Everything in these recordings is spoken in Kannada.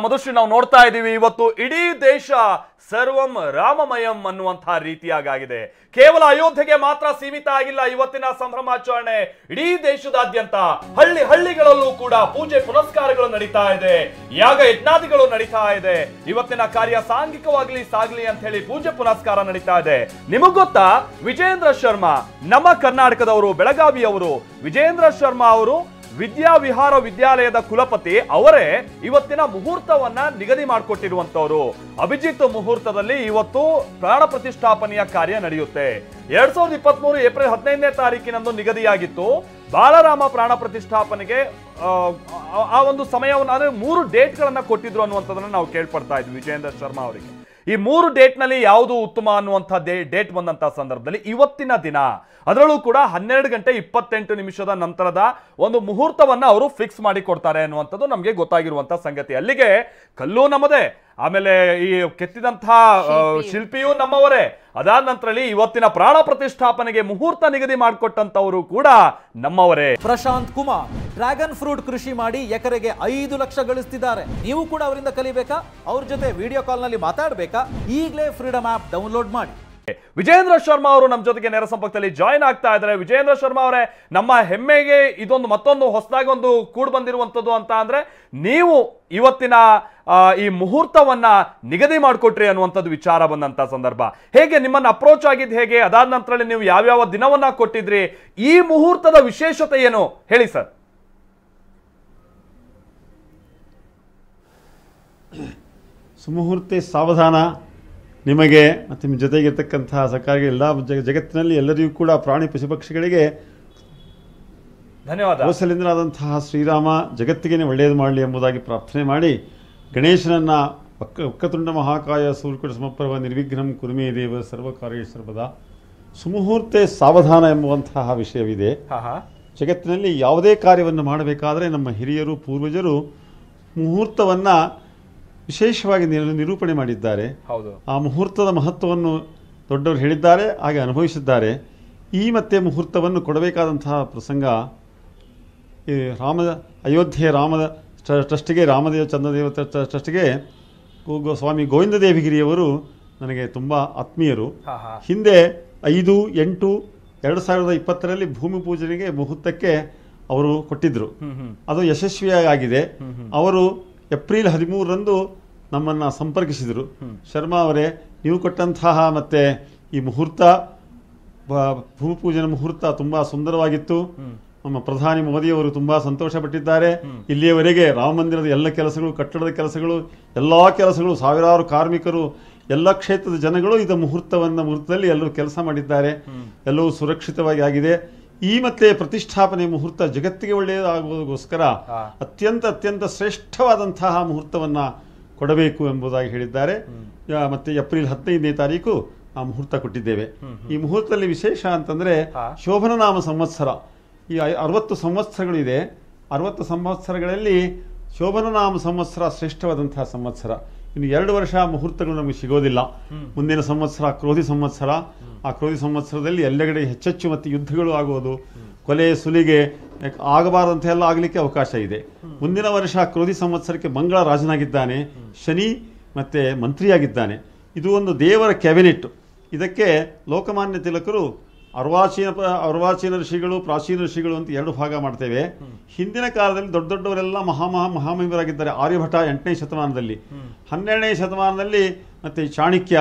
ಮಧುಶ್ರೀ ನಾವು ನೋಡ್ತಾ ಇದೀವಿ ಇವತ್ತು ಇಡೀ ದೇಶ ಸರ್ವಂ ರಾಮಮಯಂ ಅನ್ನುವಂತಹ ರೀತಿಯಾಗಿದೆ. ಕೇವಲ ಅಯೋಧ್ಯೆಗೆ ಮಾತ್ರ ಸೀಮಿತ ಆಗಿಲ್ಲ ಇವತ್ತಿನ ಸಂಭ್ರಮಾಚರಣೆ. ಇಡೀ ದೇಶದಾದ್ಯಂತ ಹಳ್ಳಿಗಳಲ್ಲೂ ಕೂಡ ಪೂಜೆ ಪುನಸ್ಕಾರಗಳು ನಡೀತಾ ಇದೆ, ಯಾಗ ಯಜ್ಞಾದಿಗಳು ನಡೀತಾ ಇದೆ. ಇವತ್ತಿನ ಕಾರ್ಯ ಸಾಂಘಿಕವಾಗ್ಲಿ ಸಾಗ್ಲಿ ಅಂತ ಹೇಳಿ ಪೂಜೆ ಪುನಸ್ಕಾರ ನಡೀತಾ ಇದೆ. ನಿಮಗ್ ಗೊತ್ತಾ, ವಿಜೇಂದ್ರ ಶರ್ಮಾ ನಮ್ಮ ಕರ್ನಾಟಕದವರು, ಬೆಳಗಾವಿಯವರು. ವಿಜೇಂದ್ರ ಶರ್ಮಾ ಅವರು ವಿದ್ಯಾವಿಹಾರ ವಿದ್ಯಾಲಯದ ಕುಲಪತಿ ಅವರೇ ಇವತ್ತಿನ ಮುಹೂರ್ತವನ್ನ ನಿಗದಿ ಮಾಡಿಕೊಟ್ಟಿರುವಂತವರು. ಅಭಿಜಿತ್ ಮುಹೂರ್ತದಲ್ಲಿ ಇವತ್ತು ಪ್ರಾಣ ಪ್ರತಿಷ್ಠಾಪನೆಯ ಕಾರ್ಯ ನಡೆಯುತ್ತೆ. 2023 ಏಪ್ರಿಲ್ 15ನೇ ತಾರೀಕಿನಂದು ನಿಗದಿಯಾಗಿತ್ತು ಬಾಲರಾಮ ಪ್ರಾಣ ಪ್ರತಿಷ್ಠಾಪನೆಗೆ. ಆ ಒಂದು ಸಮಯವನ್ನು ಅಂದ್ರೆ 3 ಡೇಟ್ಗಳನ್ನ ಕೊಟ್ಟಿದ್ರು ಅನ್ನುವಂಥದ್ದನ್ನ ನಾವು ಕೇಳ್ಪಡ್ತಾ ಇದ್ವಿ ವಿಜೇಂದ್ರ ಶರ್ಮಾ ಅವರಿಗೆ. ಈ 3 ಡೇಟ್ ನಲ್ಲಿ ಯಾವುದು ಉತ್ತಮ ಅನ್ನುವಂಥ ಡೇಟ್ ಬಂದಂತ ಸಂದರ್ಭದಲ್ಲಿ ಇವತ್ತಿನ ದಿನ, ಅದರಲ್ಲೂ ಕೂಡ 12:28 ನಂತರದ ಒಂದು ಮುಹೂರ್ತವನ್ನ ಅವರು ಫಿಕ್ಸ್ ಮಾಡಿ ಕೊಡ್ತಾರೆ ಅನ್ನುವಂಥದ್ದು ನಮಗೆ ಗೊತ್ತಾಗಿರುವಂತ ಸಂಗತಿ. ಅಲ್ಲಿಗೆ ಕಲ್ಲು ನಮ್ಮದೇ, ಆಮೇಲೆ ಈ ಕೆತ್ತಿದಂತಹ ಶಿಲ್ಪಿಯೂ ನಮ್ಮವರೇ. ಅದಾದ ನಂತರ ಇವತ್ತಿನ ಪ್ರಾಣ ಪ್ರತಿಷ್ಠಾಪನೆಗೆ ಮುಹೂರ್ತ ನಿಗದಿ ಮಾಡಿಕೊಟ್ಟಂತವರು ಕೂಡ ನಮ್ಮವರೇ. ಪ್ರಶಾಂತ್ ಕುಮಾರ್ ಡ್ರ್ಯಾಗನ್ ಫ್ರೂಟ್ ಕೃಷಿ ಮಾಡಿ ಎಕರೆಗೆ 5 ಲಕ್ಷ ಗಳಿಸ್ತಿದ್ದಾರೆ. ನೀವು ಕೂಡ ಅವರಿಂದ ಕಲಿಬೇಕಾ? ಅವ್ರ ಜೊತೆ ವಿಡಿಯೋ ಕಾಲ್ ನಲ್ಲಿ ಮಾತಾಡಬೇಕಾ? ಈಗಲೇ ಫ್ರೀಡಮ್ ಆಪ್ ಡೌನ್ಲೋಡ್ ಮಾಡಿ. ವಿಜೇಂದ್ರ ಶರ್ಮಾ ಅವರು ನಮ್ಮ ಜೊತೆಗೆ ನೇರ ಸಂಪರ್ಕದಲ್ಲಿ ಜಾಯಿನ್ ಆಗ್ತಾ ಇದ್ದಾರೆ. ವಿಜೇಂದ್ರ ಶರ್ಮಾ ಅವರೇ, ನಮ್ಮ ಹೆಮ್ಮೆಗೆ ಇದೊಂದು ಮತ್ತೊಂದು ಹೊಸದಾಗಿ ಒಂದು ಕೂಡ್ ಬಂದಿರುವಂತದ್ದು ಅಂತ ಅಂದ್ರೆ ನೀವು ಇವತ್ತಿನ ಈ ಮುಹೂರ್ತವನ್ನ ನಿಗದಿ ಮಾಡಿಕೊಟ್ರಿ ಅನ್ನುವಂಥದ್ದು ವಿಚಾರ ಬಂದಂತ ಸಂದರ್ಭ. ಹೇಗೆ ನಿಮ್ಮನ್ನ ಅಪ್ರೋಚ್ ಆಗಿದ್ದು ಹೇಗೆ? ಅದಾದ ನಂತರ ನೀವು ಯಾವ್ಯಾವ ದಿನವನ್ನ ಕೊಟ್ಟಿದ್ರಿ? ಈ ಮುಹೂರ್ತದ ವಿಶೇಷತೆ ಏನು ಹೇಳಿ ಸರ್. ಸುಮುಹೂರ್ತೆ ಸಾವಧಾನ. ನಿಮಗೆ ಮತ್ತು ನಿಮ್ಮ ಜೊತೆಗಿರ್ತಕ್ಕಂತಹ ಸರ್ಕಾರಿಗೆ ಎಲ್ಲ ಜಗತ್ತಿನಲ್ಲಿ ಎಲ್ಲರಿಗೂ ಕೂಡ ಪ್ರಾಣಿ ಪಶುಪಕ್ಷಿಗಳಿಗೆ ಧನ್ಯವಾದ. ಕೌಸಲೇಂದ್ರನಾದಂತಹ ಶ್ರೀರಾಮ ಜಗತ್ತಿಗೆ ಒಳ್ಳೆಯದು ಮಾಡಲಿ ಎಂಬುದಾಗಿ ಪ್ರಾರ್ಥನೆ ಮಾಡಿ, ಗಣೇಶನನ್ನ ವಕ್ಕತುಂಡ ಮಹಾಕಾಯ ಸೂರ್ಯಕೋಟಿ ಸಮಪ್ರಭ ನಿರ್ವಿಘ್ನಂ ಕುರುಮೇ ದೇವ ಸರ್ವಕಾರ್ಯ ಸರ್ವದಾ. ಸುಮುಹೂರ್ತೆ ಸಾವಧಾನ ಎಂಬುವಂತಹ ವಿಷಯವಿದೆ. ಜಗತ್ತಿನಲ್ಲಿ ಯಾವುದೇ ಕಾರ್ಯವನ್ನು ಮಾಡಬೇಕಾದರೆ ನಮ್ಮ ಹಿರಿಯರು ಪೂರ್ವಜರು ಮುಹೂರ್ತವನ್ನ ವಿಶೇಷವಾಗಿ ನಿರೂಪಣೆ ಮಾಡಿದ್ದಾರೆ. ಆ ಮುಹೂರ್ತದ ಮಹತ್ವವನ್ನು ದೊಡ್ಡವರು ಹೇಳಿದ್ದಾರೆ, ಹಾಗೆ ಅನುಭವಿಸಿದ್ದಾರೆ. ಈ ಮತ್ತೆ ಮುಹೂರ್ತವನ್ನು ಕೊಡಬೇಕಾದಂತಹ ಪ್ರಸಂಗ ಈ ಅಯೋಧ್ಯೆಯ ರಾಮದ ಟ್ರಸ್ಟಿಗೆ, ರಾಮದೇವ ಚಂದ್ರದೇವ ಟ್ರಸ್ಟಿಗೆ ಸ್ವಾಮಿ ಗೋವಿಂದ ದೇವಗಿರಿಯವರು ನನಗೆ ತುಂಬ ಆತ್ಮೀಯರು. ಹಿಂದೆ 5/8/2020 ಭೂಮಿ ಪೂಜನೆಗೆ ಮುಹೂರ್ತಕ್ಕೆ ಅವರು ಕೊಟ್ಟಿದ್ರು. ಅದು ಯಶಸ್ವಿಯಾಗಿದೆ. ಅವರು ಏಪ್ರಿಲ್ 13ರಂದು ನಮ್ಮನ್ನು ಸಂಪರ್ಕಿಸಿದರು. ಶರ್ಮಾ ಅವರೇ, ನೀವು ಕೊಟ್ಟಂತಹ ಮತ್ತೆ ಈ ಮುಹೂರ್ತ, ಭೂಮಿ ಪೂಜನ ಮುಹೂರ್ತ ತುಂಬಾ ಸುಂದರವಾಗಿತ್ತು. ನಮ್ಮ ಪ್ರಧಾನಿ ಮೋದಿಯವರು ತುಂಬಾ ಸಂತೋಷ ಪಟ್ಟಿದ್ದಾರೆ. ಇಲ್ಲಿಯವರೆಗೆ ರಾಮ ಮಂದಿರದ ಎಲ್ಲ ಕೆಲಸಗಳು, ಕಟ್ಟಡದ ಕೆಲಸಗಳು, ಎಲ್ಲಾ ಕೆಲಸಗಳು, ಸಾವಿರಾರು ಕಾರ್ಮಿಕರು, ಎಲ್ಲ ಕ್ಷೇತ್ರದ ಜನಗಳು ಇದು ಮುಹೂರ್ತದಲ್ಲಿ ಎಲ್ಲರೂ ಕೆಲಸ ಮಾಡಿದ್ದಾರೆ. ಎಲ್ಲವೂ ಸುರಕ್ಷಿತವಾಗಿ ಆಗಿದೆ. ಈ ಮತ್ತೆ ಪ್ರತಿಷ್ಠಾಪನೆ ಮುಹೂರ್ತ ಜಗತ್ತಿಗೆ ಒಳ್ಳೆಯದಾಗುವುದಕ್ಕೋಸ್ಕರ ಅತ್ಯಂತ ಶ್ರೇಷ್ಠವಾದಂತಹ ಮುಹೂರ್ತವನ್ನ ಕೊಡಬೇಕು ಎಂಬುದಾಗಿ ಹೇಳಿದ್ದಾರೆ. ಮತ್ತೆ ಏಪ್ರಿಲ್ 15ನೇ ತಾರೀಕು ಆ ಮುಹೂರ್ತ ಕೊಟ್ಟಿದ್ದೇವೆ. ಈ ಮುಹೂರ್ತದಲ್ಲಿ ವಿಶೇಷ ಅಂತಂದ್ರೆ ಶೋಭನನಾಮ ಸಂವತ್ಸರ. ಈ 60 ಸಂವತ್ಸರಗಳಿದೆ. 60 ಸಂವತ್ಸರಗಳಲ್ಲಿ ಶೋಭನನಾಮ ಸಂವತ್ಸರ ಶ್ರೇಷ್ಠವಾದಂತಹ ಸಂವತ್ಸರ. ಇನ್ನು 2 ವರ್ಷ ಮುಹೂರ್ತಗಳು ನಮಗೆ ಸಿಗೋದಿಲ್ಲ. ಮುಂದಿನ ಸಂವತ್ಸರ ಕ್ರೋಧಿ ಸಂವತ್ಸರ. ಆ ಕ್ರೋಧಿ ಸಂವತ್ಸರದಲ್ಲಿ ಎಲ್ಲೆಡೆ ಹೆಚ್ಚೆಚ್ಚು ಮತ್ತೆ ಯುದ್ಧಗಳು ಆಗುವುದು, ಕೊಲೆ ಸುಲಿಗೆ ಆಗಬಾರದಂತೆ ಎಲ್ಲ ಆಗಲಿಕ್ಕೆ ಅವಕಾಶ ಇದೆ. ಮುಂದಿನ ವರ್ಷ ಕ್ರೋಧಿ ಸಂವತ್ಸರಕ್ಕೆ ಮಂಗಳ ರಾಜನಾಗಿದ್ದಾನೆ, ಶನಿ ಮತ್ತೆ ಮಂತ್ರಿಯಾಗಿದ್ದಾನೆ. ಇದು ಒಂದು ದೇವರ ಕ್ಯಾಬಿನೆಟ್. ಇದಕ್ಕೆ ಲೋಕಮಾನ್ಯ ತಿಲಕರು ಅರ್ವಾಚೀನ ಋಷಿಗಳು, ಪ್ರಾಚೀನ ಋಷಿಗಳು ಅಂತ 2 ಭಾಗ ಮಾಡ್ತೇವೆ. ಹಿಂದಿನ ಕಾಲದಲ್ಲಿ ದೊಡ್ಡವರೆಲ್ಲ ಮಹಾಮಹಿಮರಾಗಿದ್ದಾರೆ. ಆರ್ಯಭಟ 8ನೇ ಶತಮಾನದಲ್ಲಿ, 12ನೇ ಶತಮಾನದಲ್ಲಿ ಮತ್ತೆ ಚಾಣಕ್ಯ,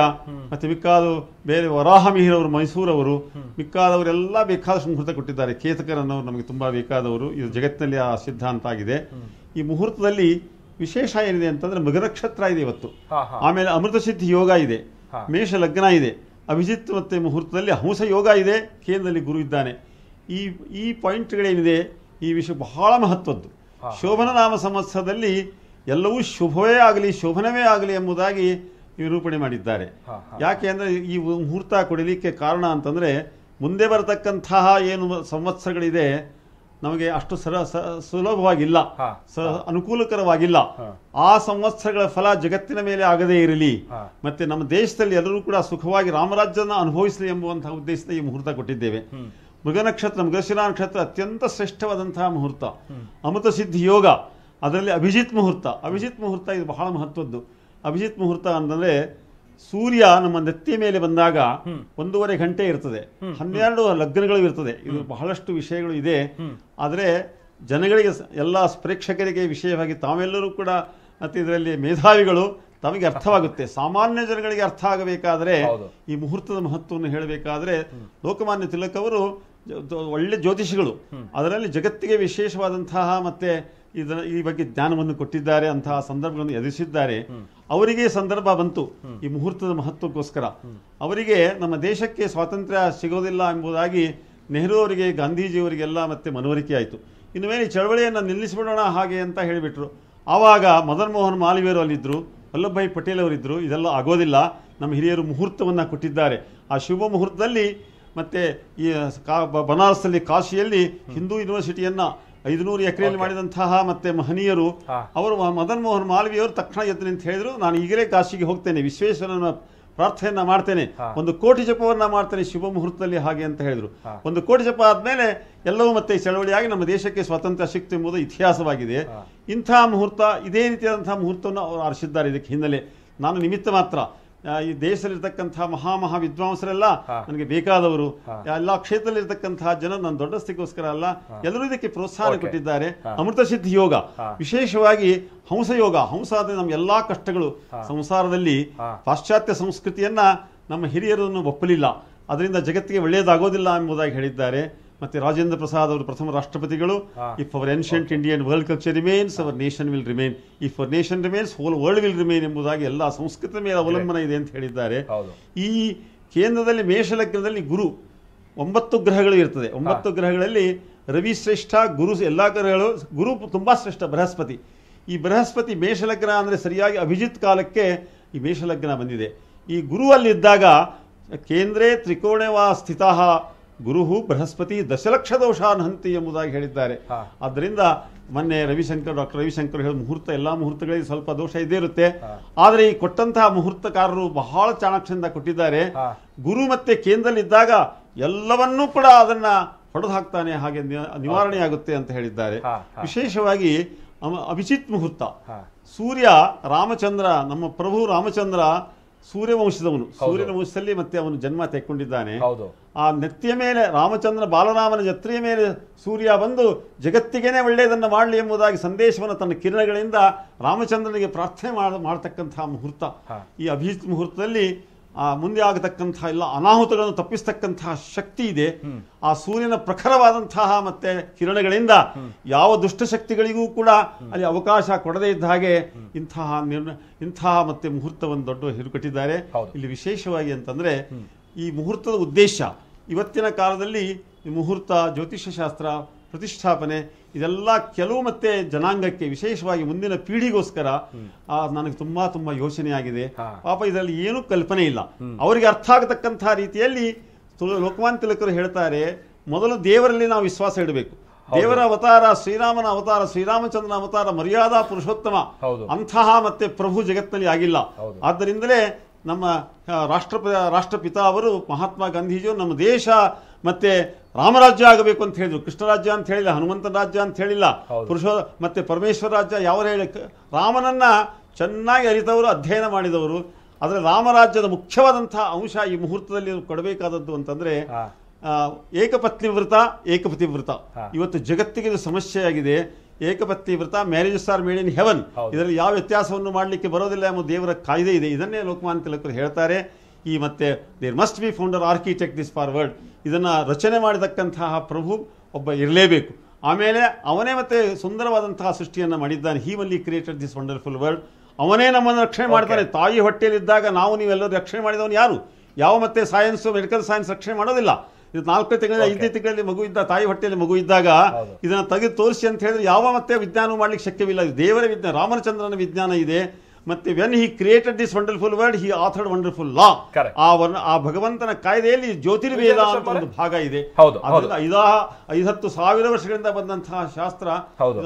ಮತ್ತೆ ಮಿಕ್ಕಾದ ಬೇರೆ ವರಾಹಮಿಹಿರವರು, ಮೈಸೂರವರು, ಮಿಕ್ಕಾದವರೆಲ್ಲ ಬೇಕಾದಷ್ಟು ಮುಹೂರ್ತ ಕೊಟ್ಟಿದ್ದಾರೆ. ಕೇತಕರನ್ನವರು ನಮಗೆ ತುಂಬಾ ಬೇಕಾದವರು. ಇದು ಜಗತ್ತಿನಲ್ಲಿ ಆ ಸಿದ್ಧಾಂತ ಆಗಿದೆ. ಈ ಮುಹೂರ್ತದಲ್ಲಿ ವಿಶೇಷ ಏನಿದೆ ಅಂತಂದ್ರೆ ಮೃಗನಕ್ಷತ್ರ ಇದೆ ಇವತ್ತು. ಆಮೇಲೆ ಅಮೃತ ಸಿದ್ಧಿ ಯೋಗ ಇದೆ, ಮೇಷ ಲಗ್ನ ಇದೆ, ಅಭಿಜಿತ್ ಮತ್ತೆ ಮುಹೂರ್ತದಲ್ಲಿ ಹಂಸ ಯೋಗ ಇದೆ, ಕೇಂದ್ರದಲ್ಲಿ ಗುರು ಇದ್ದಾನೆ. ಈ ಪಾಯಿಂಟ್ಗಳೇನಿದೆ, ಈ ವಿಷಯ ಬಹಳ ಮಹತ್ವದ್ದು. ಶೋಭನನಾಮ ಸಂವತ್ಸರದಲ್ಲಿ ಎಲ್ಲವೂ ಶುಭವೇ ಆಗಲಿ, ಶೋಭನವೇ ಆಗಲಿ ಎಂಬುದಾಗಿ ನಿರೂಪಣೆ ಮಾಡಿದ್ದಾರೆ. ಯಾಕೆ ಅಂದ್ರೆ ಈ ಮುಹೂರ್ತ ಕೊಡಲಿಕ್ಕೆ ಕಾರಣ ಅಂತಂದ್ರೆ ಮುಂದೆ ಬರತಕ್ಕಂತಹ ಏನು ಸಂವತ್ಸರಗಳಿದೆ ನಮಗೆ ಅಷ್ಟು ಸುಲಭವಾಗಿಲ್ಲ, ಅನುಕೂಲಕರವಾಗಿಲ್ಲ. ಆ ಸಂವತ್ಸರಗಳ ಫಲ ಜಗತ್ತಿನ ಮೇಲೆ ಆಗದೇ ಇರಲಿ, ಮತ್ತೆ ನಮ್ಮ ದೇಶದಲ್ಲಿ ಎಲ್ಲರೂ ಕೂಡ ಸುಖವಾಗಿ ರಾಮರಾಜ್ಯನ ಅನುಭವಿಸಲಿ ಎಂಬುವಂತಹ ಉದ್ದೇಶದ ಈ ಮುಹೂರ್ತ ಕೊಟ್ಟಿದ್ದೇವೆ. ಮೃಗ ನಕ್ಷತ್ರ, ಮೃಗಶಿರಾ ನಕ್ಷತ್ರ ಅತ್ಯಂತ ಶ್ರೇಷ್ಠವಾದಂತಹ ಮುಹೂರ್ತ. ಅಮೃತ ಸಿದ್ಧಿ ಯೋಗ ಅದರಲ್ಲಿ ಅಭಿಜಿತ್ ಮುಹೂರ್ತ ಇದು ಬಹಳ ಮಹತ್ವದ್ದು. ಅಭಿಜಿತ್ ಮುಹೂರ್ತ ಅಂತಂದ್ರೆ ಸೂರ್ಯ ನಮ್ಮ ನೆತ್ತಿಯ ಮೇಲೆ ಬಂದಾಗ 1.5 ಗಂಟೆ ಇರ್ತದೆ, 12 ಲಗ್ನಗಳು ಇರ್ತದೆ. ಇದು ಬಹಳಷ್ಟು ವಿಷಯಗಳು ಇದೆ. ಆದರೆ ಜನಗಳಿಗೆ ಎಲ್ಲ ಪ್ರೇಕ್ಷಕರಿಗೆ ವಿಷಯವಾಗಿ ತಾವೆಲ್ಲರೂ ಕೂಡ ಮತ್ತೆ ಇದರಲ್ಲಿ ಮೇಧಾವಿಗಳು ತಮಗೆ ಅರ್ಥವಾಗುತ್ತೆ. ಸಾಮಾನ್ಯ ಜನಗಳಿಗೆ ಅರ್ಥ ಆಗಬೇಕಾದ್ರೆ ಈ ಮುಹೂರ್ತದ ಮಹತ್ವವನ್ನು ಹೇಳಬೇಕಾದ್ರೆ ಲೋಕಮಾನ್ಯ ತಿಲಕ್ ಅವರು ಒಳ್ಳೆ ಜ್ಯೋತಿಷಿಗಳು, ಅದರಲ್ಲಿ ಜಗತ್ತಿಗೆ ವಿಶೇಷವಾದಂತಹ ಮತ್ತೆ ಈ ಬಗ್ಗೆ ಜ್ಞಾನವನ್ನು ಕೊಟ್ಟಿದ್ದಾರೆ, ಅಂತಹ ಸಂದರ್ಭಗಳನ್ನು ಎದುರಿಸಿದ್ದಾರೆ. ಅವರಿಗೆ ಸಂದರ್ಭ ಬಂತು ಈ ಮುಹೂರ್ತದ ಮಹತ್ವಕ್ಕೋಸ್ಕರ. ಅವರಿಗೆ ನಮ್ಮ ದೇಶಕ್ಕೆ ಸ್ವಾತಂತ್ರ್ಯ ಸಿಗೋದಿಲ್ಲ ಎಂಬುದಾಗಿ ನೆಹರು ಅವರಿಗೆ, ಗಾಂಧೀಜಿಯವರಿಗೆಲ್ಲ ಮತ್ತೆ ಮನವರಿಕೆ ಆಯಿತು. ಇನ್ನು ಮೇಲೆ ಚಳವಳಿಯನ್ನು ನಿಲ್ಲಿಸಿಬಿಡೋಣ ಹಾಗೆ ಅಂತ ಹೇಳಿಬಿಟ್ರು. ಆವಾಗ ಮದನ್ ಮೋಹನ್ ಮಾಲವೀಯರು ಅಲ್ಲಿದ್ದರು, ವಲ್ಲಭಭಾಯಿ ಪಟೇಲ್ ಅವರಿದ್ದರು. ಇದೆಲ್ಲ ಆಗೋದಿಲ್ಲ, ನಮ್ಮ ಹಿರಿಯರು ಮುಹೂರ್ತವನ್ನು ಕೊಟ್ಟಿದ್ದಾರೆ. ಆ ಶುಭ ಮುಹೂರ್ತದಲ್ಲಿ ಮತ್ತೆ ಈ ಬನಾರಸ್ಸಲ್ಲಿ ಕಾಶಿಯಲ್ಲಿ ಹಿಂದೂ ಯೂನಿವರ್ಸಿಟಿಯನ್ನ 500 ಎಕರೆಯಲ್ಲಿ ಮಾಡಿದಂತಹ ಮತ್ತೆ ಮಹನೀಯರು ಅವರು ಮದನ್ ಮೋಹನ್ ಮಾಲವೀಯವರು ತಕ್ಷಣ ಎದ್ದು ನಿಂತು ಹೇಳಿದ್ರು, ನಾನು ಈಗಲೇ ಕಾಶಿಗೆ ಹೋಗ್ತೇನೆ, ವಿಶ್ವೇಶ್ವರನ ಪ್ರಾರ್ಥನೆಯನ್ನ ಮಾಡ್ತೇನೆ, 1 ಕೋಟಿ ಜಪವನ್ನ ಮಾಡ್ತೇನೆ ಶುಭ ಮುಹೂರ್ತದಲ್ಲಿ ಹಾಗೆ ಅಂತ ಹೇಳಿದ್ರು. 1 ಕೋಟಿ ಜಪ ಆದ್ಮೇಲೆ ಎಲ್ಲವೂ ಮತ್ತೆ ಚಳವಳಿಯಾಗಿ ನಮ್ಮ ದೇಶಕ್ಕೆ ಸ್ವಾತಂತ್ರ್ಯ ಸಿಕ್ತು ಎಂಬುದು ಇತಿಹಾಸವಾಗಿದೆ. ಇಂಥ ಮುಹೂರ್ತ, ಇದೇ ರೀತಿಯಾದಂತಹ ಮುಹೂರ್ತವನ್ನು ಅವರು ಆರಿಸಿದ್ದಾರೆ. ಇದಕ್ಕೆ ಹಿನ್ನೆಲೆ ನಾನು ನಿಮಿತ್ತ ಮಾತ್ರ. ಈ ದೇಶದಲ್ಲಿರ್ತಕ್ಕಂತಹ ಮಹಾ ವಿದ್ವಾಂಸರೆಲ್ಲ ನನಗೆ ಬೇಕಾದವರು, ಎಲ್ಲ ಕ್ಷೇತ್ರದಲ್ಲಿರ್ತಕ್ಕಂತಹ ಜನ ನನ್ನ ದೊಡ್ಡ ಸ್ಥಿತಿಗೋಸ್ಕರ ಅಲ್ಲ, ಎಲ್ಲರೂ ಇದಕ್ಕೆ ಪ್ರೋತ್ಸಾಹ ಕೊಟ್ಟಿದ್ದಾರೆ. ಅಮೃತ ಸಿದ್ಧಿ ಯೋಗ, ವಿಶೇಷವಾಗಿ ಹಂಸ ಯೋಗ. ಹಂಸ ಅಂದ್ರೆ ನಮ್ಮ ಎಲ್ಲಾ ಕಷ್ಟಗಳು ಸಂಸಾರದಲ್ಲಿ ಪಾಶ್ಚಾತ್ಯ ಸಂಸ್ಕೃತಿಯನ್ನ ನಮ್ಮ ಹಿರಿಯರನ್ನು ಒಪ್ಪಲಿಲ್ಲ, ಅದರಿಂದ ಜಗತ್ತಿಗೆ ಒಳ್ಳೆಯದಾಗೋದಿಲ್ಲ ಎಂಬುದಾಗಿ ಹೇಳಿದ್ದಾರೆ. ಮತ್ತೆ ರಾಜೇಂದ್ರ ಪ್ರಸಾದ್ ಅವರು ಪ್ರಥಮ ರಾಷ್ಟ್ರಪತಿಗಳು, if hour ancient Indian world culture remains our nation will remain, if our nation remains whole world will remain ಎಂಬುದಾಗಿ ಎಲ್ಲ ಸಂಸ್ಕೃತಿ ಮೇಲೆ ಅವಲಂಬನೆ ಇದೆ ಅಂತ ಹೇಳಿದ್ದಾರೆ. ಈ ಕೇಂದ್ರದಲ್ಲಿ ಮೇಷಲಗ್ನದಲ್ಲಿ ಗುರು 9 ಗ್ರಹಗಳು ಇರ್ತದೆ. 9 ಗ್ರಹಗಳಲ್ಲಿ ರವಿ ಶ್ರೇಷ್ಠ, ಗುರು ಎಲ್ಲಾ ಗ್ರಹಗಳು, ಗುರು ತುಂಬಾ ಶ್ರೇಷ್ಠ, ಬೃಹಸ್ಪತಿ. ಈ ಬೃಹಸ್ಪತಿ ಮೇಷಲಗ್ನ ಅಂದ್ರೆ ಸರಿಯಾಗಿ ಅಭಿಜಿತ್ ಕಾಲಕ್ಕೆ ಈ ಮೇಷಲಗ್ನ ಬಂದಿದೆ. ಈ ಗುರು ಅಲ್ಲಿದ್ದಾಗ ಕೇಂದ್ರೇ ತ್ರಿಕೋಣವಾ ಸ್ಥಿತಃ ಗುರುಹು ಬೃಹಸ್ಪತಿ ದಶಲಕ್ಷ ದೋಷಾನ್ ಹಂತಿ ಎಂಬುದಾಗಿ ಹೇಳಿದ್ದಾರೆ. ಆದ್ದರಿಂದ ಮೊನ್ನೆ ಡಾಕ್ಟರ್ ರವಿಶಂಕರ್ ಹೇಳಿದ ಮುಹೂರ್ತ, ಎಲ್ಲಾ ಮುಹೂರ್ತಗಳಿಗೆ ಸ್ವಲ್ಪ ದೋಷ ಇದ್ದೇ ಇರುತ್ತೆ. ಆದರೆ ಈ ಕೊಟ್ಟಂತಹ ಮುಹೂರ್ತಕಾರರು ಬಹಳ ಚಾಣಾಕ್ಷದಿಂದ ಕೊಟ್ಟಿದ್ದಾರೆ. ಗುರು ಮತ್ತೆ ಕೇಂದ್ರದಲ್ಲಿದ್ದಾಗ ಎಲ್ಲವನ್ನೂ ಕೂಡ ಅದನ್ನ ಹೊಡೆದು ಹಾಕ್ತಾನೆ, ಹಾಗೆ ನಿವಾರಣೆ ಆಗುತ್ತೆ ಅಂತ ಹೇಳಿದ್ದಾರೆ. ವಿಶೇಷವಾಗಿ ಅಭಿಜಿತ್ ಮುಹೂರ್ತ, ಸೂರ್ಯ ರಾಮಚಂದ್ರ, ನಮ್ಮ ಪ್ರಭು ರಾಮಚಂದ್ರ ಸೂರ್ಯವಂಶದವನು, ಸೂರ್ಯನ ವಂಶದಲ್ಲಿ ಮತ್ತೆ ಅವನು ಜನ್ಮ ತೆಕ್ಕೊಂಡಿದ್ದಾನೆ. ಆ ನೆತ್ತಿಯ ಮೇಲೆ ರಾಮಚಂದ್ರ, ಬಾಲರಾಮನ ನೆತ್ತಿಯ ಮೇಲೆ ಸೂರ್ಯ ಬಂದು ಜಗತ್ತಿಗೇನೆ ಒಳ್ಳೆಯದನ್ನು ಮಾಡಲಿ ಎಂಬುದಾಗಿ ಸಂದೇಶವನ್ನು ತನ್ನ ಕಿರಣಗಳಿಂದ ರಾಮಚಂದ್ರನಿಗೆ ಪ್ರಾರ್ಥನೆ ಮಾಡತಕ್ಕಂತಹ ಮುಹೂರ್ತ. ಈ ಅಭಿಜಿತ್ ಮುಹೂರ್ತದಲ್ಲಿ ಮುಂದೆ ಆಗತಕ್ಕಂತಹ ಎಲ್ಲ ಅನಾಹುತಗಳನ್ನು ತಪ್ಪಿಸ್ತಕ್ಕಂತಹ ಶಕ್ತಿ ಇದೆ. ಆ ಸೂರ್ಯನ ಪ್ರಖರವಾದಂತಹ ಮತ್ತೆ ಕಿರಣಗಳಿಂದ ಯಾವ ದುಷ್ಟಶಕ್ತಿಗಳಿಗೂ ಕೂಡ ಅಲ್ಲಿ ಅವಕಾಶ ಕೊಡದೇ ಇದ್ದ ಹಾಗೆ ಇಂತಹ ಮತ್ತೆ ಮುಹೂರ್ತವನ್ನು ದೊಡ್ಡ ಹಿರುಕಟ್ಟಿದ್ದಾರೆ. ಇಲ್ಲಿ ವಿಶೇಷವಾಗಿ ಅಂತಂದ್ರೆ ಈ ಮುಹೂರ್ತದ ಉದ್ದೇಶ, ಇವತ್ತಿನ ಕಾಲದಲ್ಲಿ ಈ ಮುಹೂರ್ತ, ಜ್ಯೋತಿಷ್ಯ ಶಾಸ್ತ್ರ, ಪ್ರತಿಷ್ಠಾಪನೆ ಇದೆಲ್ಲ ಕೆಲವು ಮತ್ತೆ ಜನಾಂಗಕ್ಕೆ, ವಿಶೇಷವಾಗಿ ಮುಂದಿನ ಪೀಳಿಗೋಸ್ಕರ ನನಗೆ ತುಂಬಾ ಯೋಚನೆ ಆಗಿದೆ. ಪಾಪ ಇದರಲ್ಲಿ ಏನೂ ಕಲ್ಪನೆ ಇಲ್ಲ. ಅವರಿಗೆ ಅರ್ಥ ಆಗತಕ್ಕಂತಹ ರೀತಿಯಲ್ಲಿ ಲೋಕಮಾನ್ಯ ತಿಲಕರು ಹೇಳ್ತಾರೆ, ಮೊದಲು ದೇವರಲ್ಲಿ ನಾವು ವಿಶ್ವಾಸ ಇಡಬೇಕು. ದೇವರ ಅವತಾರ ಶ್ರೀರಾಮನ ಅವತಾರ, ಶ್ರೀರಾಮಚಂದ್ರನ ಅವತಾರ ಮರ್ಯಾದಾ ಪುರುಷೋತ್ತಮ, ಅಂತಹ ಮತ್ತೆ ಪ್ರಭು ಜಗತ್ತಿನಲ್ಲಿ ಆಗಿಲ್ಲ. ಆದ್ದರಿಂದಲೇ ನಮ್ಮ ರಾಷ್ಟ್ರಪಿತ ಅವರು ಮಹಾತ್ಮ ಗಾಂಧೀಜಿಯವರು ನಮ್ಮ ದೇಶ ಮತ್ತೆ ರಾಮರಾಜ್ಯ ಆಗಬೇಕು ಅಂತ ಹೇಳಿದ್ರು. ಕೃಷ್ಣ ರಾಜ್ಯ ಅಂತ ಹೇಳಿಲ್ಲ, ಹನುಮಂತನ ರಾಜ್ಯ ಅಂತ ಹೇಳಿಲ್ಲ, ಮತ್ತೆ ಪರಮೇಶ್ವರ ರಾಜ್ಯ ಯಾವ ಹೇಳಿ, ರಾಮನನ್ನ ಚೆನ್ನಾಗಿ ಅರಿತವರು, ಅಧ್ಯಯನ ಮಾಡಿದವರು. ಆದರೆ ರಾಮರಾಜ್ಯದ ಮುಖ್ಯವಾದಂತಹ ಅಂಶ ಈ ಮುಹೂರ್ತದಲ್ಲಿ ಕೊಡಬೇಕಾದದ್ದು ಅಂತಂದ್ರೆ ಏಕಪತ್ನಿ ವ್ರತ. ಇವತ್ತು ಜಗತ್ತಿಗೆ ಇದು ಸಮಸ್ಯೆಯಾಗಿದೆ. ಏಕಪತ್ನಿ ವ್ರತ, marriages are made in heaven, ಇದರಲ್ಲಿ ಯಾವ ವ್ಯತ್ಯಾಸವನ್ನು ಮಾಡಲಿಕ್ಕೆ ಬರೋದಿಲ್ಲ ಎಂಬ ದೇವರ ಕಾಯ್ದೆ ಇದೆ. ಇದನ್ನೇ ಲೋಕಮಾನ್ಯ ತಿಲಕರು ಹೇಳ್ತಾರೆ. ಈ ಮತ್ತೆ there must be founder architect this forward, ಇದನ್ನ ರಚನೆ ಮಾಡತಕ್ಕಂತಹ ಪ್ರಭು ಒಬ್ಬ ಇರಲೇಬೇಕು. ಆಮೇಲೆ ಅವನೇ ಮತ್ತೆ ಸುಂದರವಾದಂತಹ ಸೃಷ್ಟಿಯನ್ನ ಮಾಡಿದ್ದಾನೆ. ಹಿ only created this wonderful world. ಅವನೇ ನಮ್ಮನ್ನು ರಕ್ಷಣೆ ಮಾಡ್ತಾನೆ. ತಾಯಿ ಹೊಟ್ಟೆಯಲ್ಲಿದ್ದಾಗ ನಾವು ನೀವೆಲ್ಲರೂ ರಕ್ಷಣೆ ಮಾಡಿದವನು ಯಾರು? ಯಾವ ಮತ್ತೆ ಸೈನ್ಸ್, ಮೆಡಿಕಲ್ ಸೈನ್ಸ್ ರಕ್ಷಣೆ ಮಾಡೋದಿಲ್ಲ. ಇದು 4 ತಿಂಗಳಲ್ಲಿ 5 ತಿಂಗಳಲ್ಲಿ ಮಗು ಇದ್ದ, ತಾಯಿ ಹೊಟ್ಟೆಯಲ್ಲಿ ಮಗು ಇದ್ದಾಗ ಇದನ್ನ ತೆಗೆದು ತೋರಿಸಿ ಅಂತ ಹೇಳಿದ್ರೆ ಯಾವ ಮತ್ತೆ ವಿಜ್ಞಾನ ಮಾಡ್ಲಿಕ್ಕೆ ಶಕ್ಯವಿಲ್ಲ. ದೇವರ ವಿಜ್ಞಾನ, ರಾಮಚಂದ್ರನ ವಿಜ್ಞಾನ ಇದೆ. ಮತ್ತೆ when he created this wonderful world, he authored wonderful law. ಆ ಭಗವಂತನ ಕಾಯ್ದೆಯಲ್ಲಿ ಜ್ಯೋತಿರ್ವೇದ ಅಂತ ಒಂದು ಭಾಗ ಇದೆ. 5-10 ಸಾವಿರ ವರ್ಷಗಳಿಂದ ಬಂದಂತಹ ಶಾಸ್ತ್ರ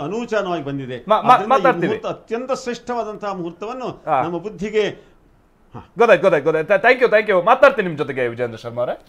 ಅನೂಚಾನವಾಗಿ ಬಂದಿದೆ. ಅತ್ಯಂತ ಶ್ರೇಷ್ಠವಾದಂತಹ ಮುಹೂರ್ತವನ್ನು ನಮ್ಮ ಬುದ್ಧಿಗೆ ಗೊತ್ತಾಯ್ತು. Thank you. ಮಾತಾಡ್ತೀನಿ ನಿಮ್ ಜೊತೆಗೆ ವಿಜೇಂದ್ರ ಶರ್ಮಾ ಅವರೇ.